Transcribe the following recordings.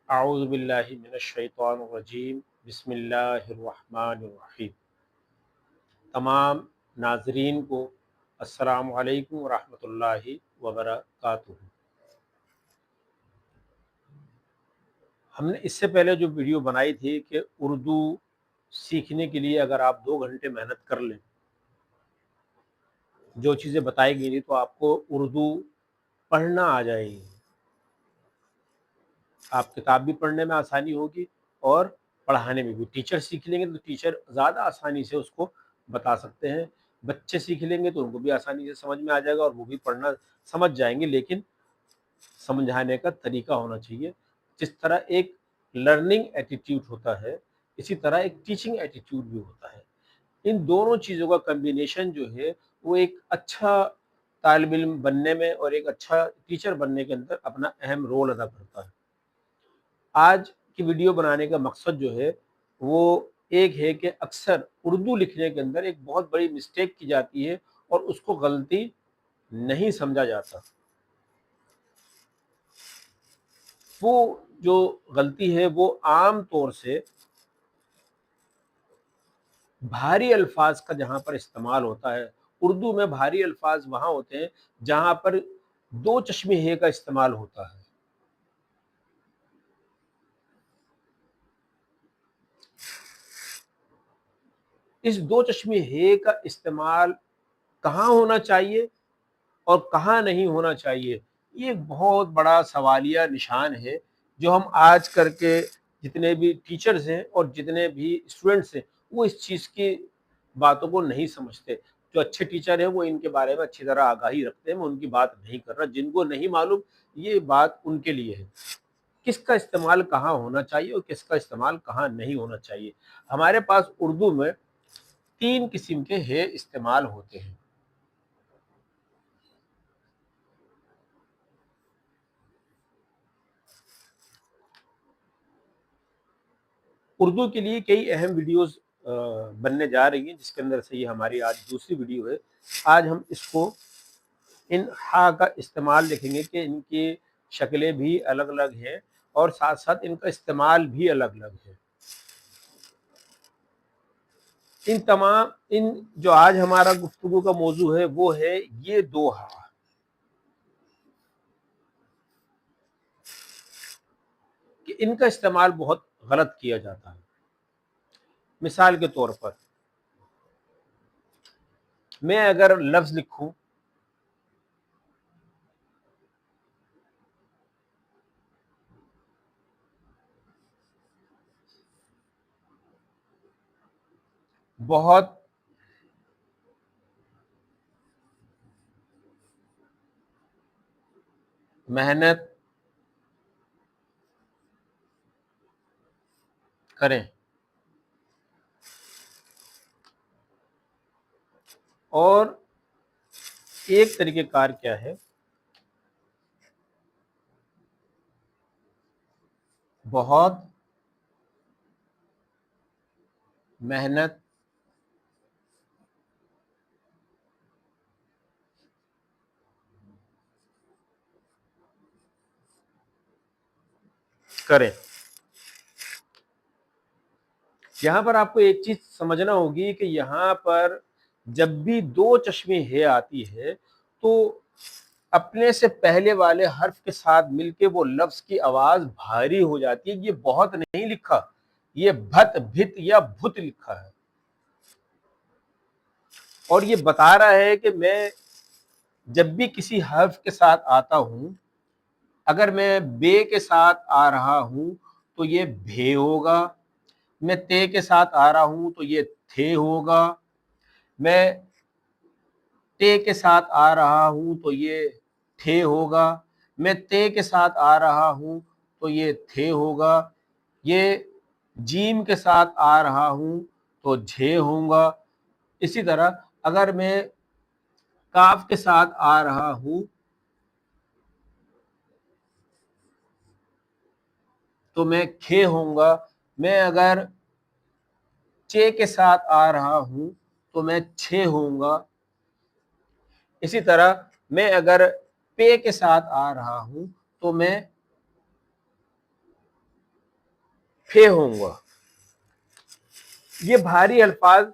اعوذ باللہ من الشیطان الرجیم بسم اللہ الرحمن الرحیم۔ تمام ناظرین کو السلام علیکم ورحمۃ اللہ وبرکاتہ۔ ہم نے اس سے پہلے جو ویڈیو بنائی تھی کہ اردو سیکھنے کے لیے اگر آپ 2 گھنٹے محنت کر لیں، جو چیزیں بتائی گئی تھی تو آپ کو اردو پڑھنا آ جائے گی، آپ کتاب بھی پڑھنے میں آسانی ہوگی اور پڑھانے میں بھی۔ ٹیچر سیکھ لیں گے تو ٹیچر زیادہ آسانی سے اس کو بتا سکتے ہیں، بچے سیکھ لیں گے تو ان کو بھی آسانی سے سمجھ میں آ جائے گا اور وہ بھی پڑھنا سمجھ جائیں گے، لیکن سمجھانے کا طریقہ ہونا چاہیے۔ جس طرح ایک لرننگ ایٹیٹیوڈ ہوتا ہے، اسی طرح ایک ٹیچنگ ایٹیٹیوڈ بھی ہوتا ہے۔ ان دونوں چیزوں کا کمبینیشن جو ہے وہ ایک اچھا طالب علم بننے میں اور ایک اچھا ٹیچر بننے کے اندر اپنا اہم رول ادا کرتا ہے۔ آج کی ویڈیو بنانے کا مقصد جو ہے وہ ایک ہے کہ اکثر اردو لکھنے کے اندر ایک بہت بڑی مسٹیک کی جاتی ہے اور اس کو غلطی نہیں سمجھا جاتا۔ وہ جو غلطی ہے وہ عام طور سے بھاری الفاظ کا جہاں پر استعمال ہوتا ہے۔ اردو میں بھاری الفاظ وہاں ہوتے ہیں جہاں پر دو چشمے ہے کا استعمال ہوتا ہے۔ اس دو چشمے ہے کا استعمال کہاں ہونا چاہیے اور کہاں نہیں ہونا چاہیے، یہ ایک بہت بڑا سوالیہ نشان ہے جو ہم آج کر کے جتنے بھی ٹیچرز ہیں اور جتنے بھی اسٹوڈنٹس ہیں وہ اس چیز کی باتوں کو نہیں سمجھتے۔ جو اچھے ٹیچر ہیں وہ ان کے بارے میں اچھی طرح آگاہی رکھتے ہیں، میں ان کی بات نہیں کر رہا، جن کو نہیں معلوم یہ بات ان کے لیے ہے۔ کس کا استعمال کہاں ہونا چاہیے اور کس کا استعمال کہاں نہیں ہونا چاہیے۔ ہمارے پاس اردو میں 3 قسم کے ہے استعمال ہوتے ہیں۔ اردو کے لیے کئی اہم ویڈیوز بننے جا رہی ہیں، جس کے اندر سے یہ ہماری آج دوسری ویڈیو ہے۔ آج ہم اس کو ان ہا کا استعمال دیکھیں گے کہ ان کی شکلیں بھی الگ الگ ہیں اور ساتھ ساتھ ان کا استعمال بھی الگ الگ ہے۔ ان جو آج ہمارا گفتگو کا موضوع ہے وہ ہے یہ 2 ہا، کہ ان کا استعمال بہت غلط کیا جاتا ہے۔ مثال کے طور پر میں اگر لفظ لکھوں بہت محنت کریں اور ایک طریقہ کار کیا ہے، بہت محنت کریں۔ یہاں پر آپ کو ایک چیز سمجھنا ہوگی کہ یہاں پر جب بھی 2 چشمے ہے آتی ہے تو اپنے سے پہلے والے حرف کے ساتھ مل کے وہ لفظ کی آواز بھاری ہو جاتی ہے۔ یہ بہت نہیں لکھا، یہ بھت بھت یا بھت لکھا ہے، اور یہ بتا رہا ہے کہ میں جب بھی کسی حرف کے ساتھ آتا ہوں، اگر میں بے کے ساتھ آ رہا ہوں تو یہ بھے ہوگا، میں تے کے ساتھ آ رہا ہوں تو یہ تھے ہوگا، میں ٹے کے ساتھ آ رہا ہوں تو یہ ٹھے ہوگا، میں تے کے ساتھ آ رہا ہوں تو یہ تھے ہوگا، یہ جیم کے ساتھ آ رہا ہوں تو جھے ہوگا۔ اسی طرح اگر میں کاف کے ساتھ آ رہا ہوں تو میں کھے ہوں گا، میں اگر چے کے ساتھ آ رہا ہوں تو میں چھے ہوں گا۔ اسی طرح میں اگر پے کے ساتھ آ رہا ہوں تو میں फे होगा। ये भारी अल्फाज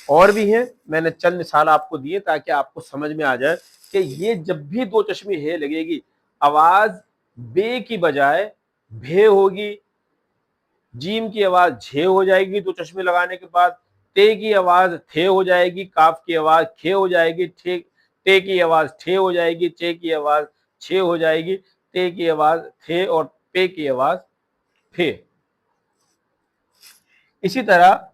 और भी हैं, मैंने चंद मिसाल आपको दिए ताकि आपको समझ में आ जाए कि ये जब भी दो चश्मे हे लगेगी, आवाज बे की बजाय भे होगी, जीम की आवाज झे हो जाएगी दो चश्मे लगाने के बाद, ते की आवाज थे हो जाएगी, काफ की आवाज खे हो जाएगी, टे की आवाज ठे हो जाएगी, चे की आवाज छे हो जाएगी, ते की आवाज थे और पे की आवाज फे। इसी तरह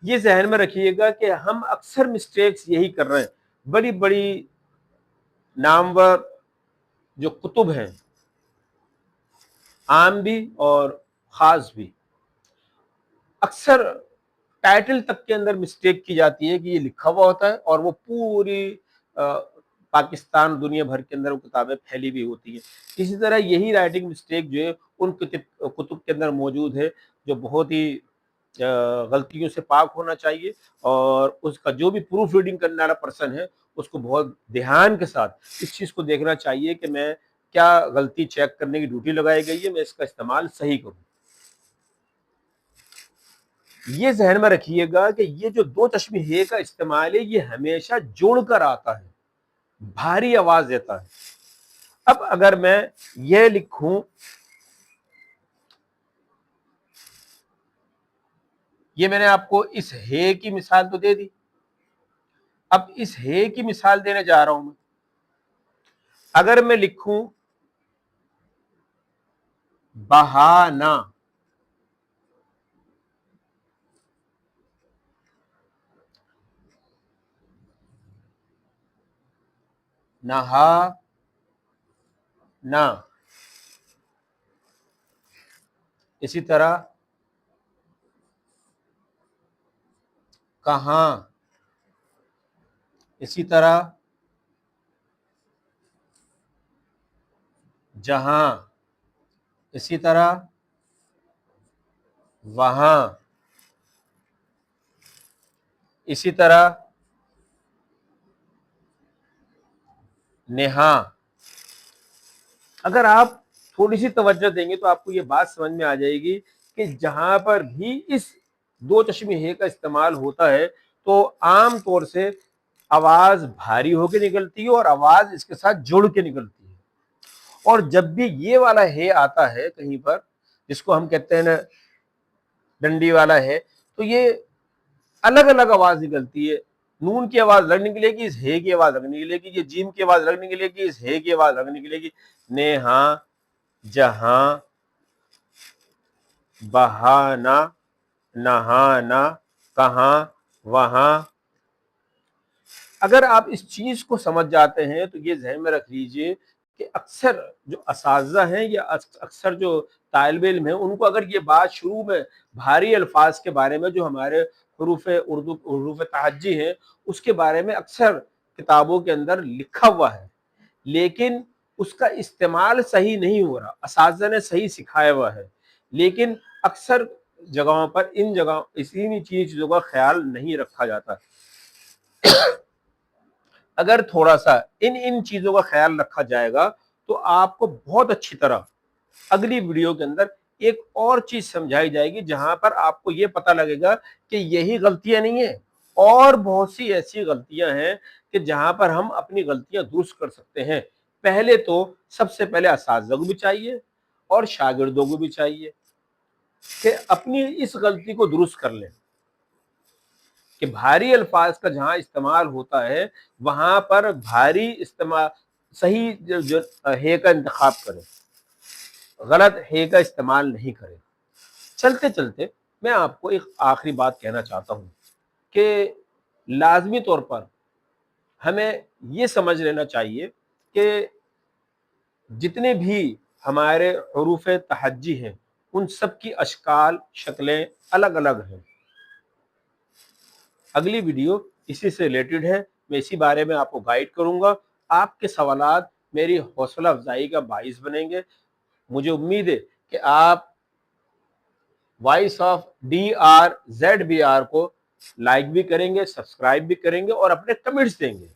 ये जहन में रखिएगा कि हम अक्सर मिस्टेक्स यही कर रहे हैं। बड़ी बड़ी नामवर जो कुतुब हैं, आम भी और खास भी, अक्सर टाइटल तक के अंदर मिस्टेक की जाती है कि ये लिखा हुआ होता है और वो पूरी पाकिस्तान दुनिया भर के अंदर वो किताबें फैली भी होती हैं। इसी तरह यही राइटिंग मिस्टेक जो है उन कुतुब के अंदर मौजूद है जो बहुत ही गलतियों से पाक होना चाहिए, और उसका जो भी प्रूफ रीडिंग करने वाला पर्सन है उसको बहुत ध्यान के साथ इस चीज को देखना चाहिए कि मैं क्या गलती चेक करने की ड्यूटी लगाई गई है, मैं इसका इस्तेमाल सही करूं। ये जहन में रखिएगा कि ये जो दो चश्मे हे का इस्तेमाल है ये हमेशा जोड़कर आता है, भारी आवाज देता है। अब अगर मैं ये लिखूं, ये मैंने आपको इस हे की मिसाल तो दे दी, अब इस हे की मिसाल देने जा रहा हूं मैं। अगर मैं लिखूं बहाना, नहा ना, इसी तरह कहां, इसी तरह जहां, इसी तरह वहां, इसी तरह नेहा। अगर आप थोड़ी सी तवज्जो देंगे तो आपको ये बात समझ में आ जाएगी कि जहां पर भी इस दो चश्मे हे का इस्तेमाल होता है तो आम तौर से आवाज भारी होकर निकलती है और आवाज इसके साथ जुड़ के निकलती है। और जब भी ये वाला हे आता है कहीं पर, जिसको हम कहते हैं ना डंडी वाला है, तो ये अलग अलग आवाज निकलती है। नून की आवाज अलग निकलेगी, इस हे की आवाज अलग निकलेगी, ये जीम की आवाज अलग निकलेगी, इस हे की आवाज अलग निकलेगी। नेहा, जहां, बहाना, नहाना, कहां, वहां। अगर आप इस चीज को समझ जाते हैं तो ये ज़हन में रख लीजिए कि अक्सर जो असातिज़ा हैं या अक्सर जो तालिब इल्म हैं उनको अगर ये बात शुरू में भारी अल्फाज के बारे में जो हमारे हुरूफ तहज्जी हैं उसके बारे में अक्सर किताबों के अंदर लिखा हुआ है, लेकिन उसका इस्तेमाल सही नहीं हो रहा, असातिज़ा ने सही सिखाया हुआ है, लेकिन अक्सर जगहों पर इन जगह इसी चीज़ों का ख्याल नहीं रखा जाता। अगर थोड़ा सा इन चीजों का ख्याल रखा जाएगा तो आपको बहुत अच्छी तरह अगली वीडियो के अंदर एक और चीज समझाई जाएगी जहां पर आपको यह पता लगेगा कि यही गलतियां नहीं है, और बहुत सी ऐसी गलतियां हैं कि जहां पर हम अपनी गलतियां दुरुस्त कर सकते हैं। पहले तो सबसे पहले असातिज़ा को भी चाहिए और शागिर्दों को भी चाहिए कि अपनी इस गलती को दुरुस्त कर लें कि भारी अल्फाज का जहां इस्तेमाल होता है वहां पर भारी इस्तेमाल सही जो हे का इंतखाब करें, गलत हे का इस्तेमाल नहीं करें। चलते चलते मैं आपको एक आखिरी बात कहना चाहता हूं कि लाजमी तौर पर हमें ये समझ लेना चाहिए कि जितने भी हमारे हुरूफ तहज्जी हैं उन सब की अशकाल शक्लें अलग अलग हैं। अगली वीडियो इसी से रिलेटेड है, मैं इसी बारे में आपको गाइड करूंगा। आपके सवालात मेरी हौसला अफजाई का बाइस बनेंगे। मुझे उम्मीद है कि आप वॉइस ऑफ DRZBR को लाइक भी करेंगे, सब्सक्राइब भी करेंगे और अपने कमेंट्स देंगे,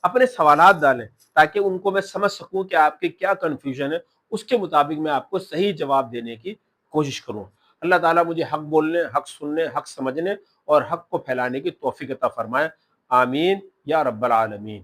अपने सवालात डालें ताकि उनको मैं समझ सकूं कि आपके क्या कंफ्यूजन है اس کے مطابق میں آپ کو صحیح جواب دینے کی کوشش کروں۔ اللہ تعالیٰ مجھے حق بولنے، حق سننے، حق سمجھنے اور حق کو پھیلانے کی توفیق عطا فرمائے۔ آمین یا رب العالمین۔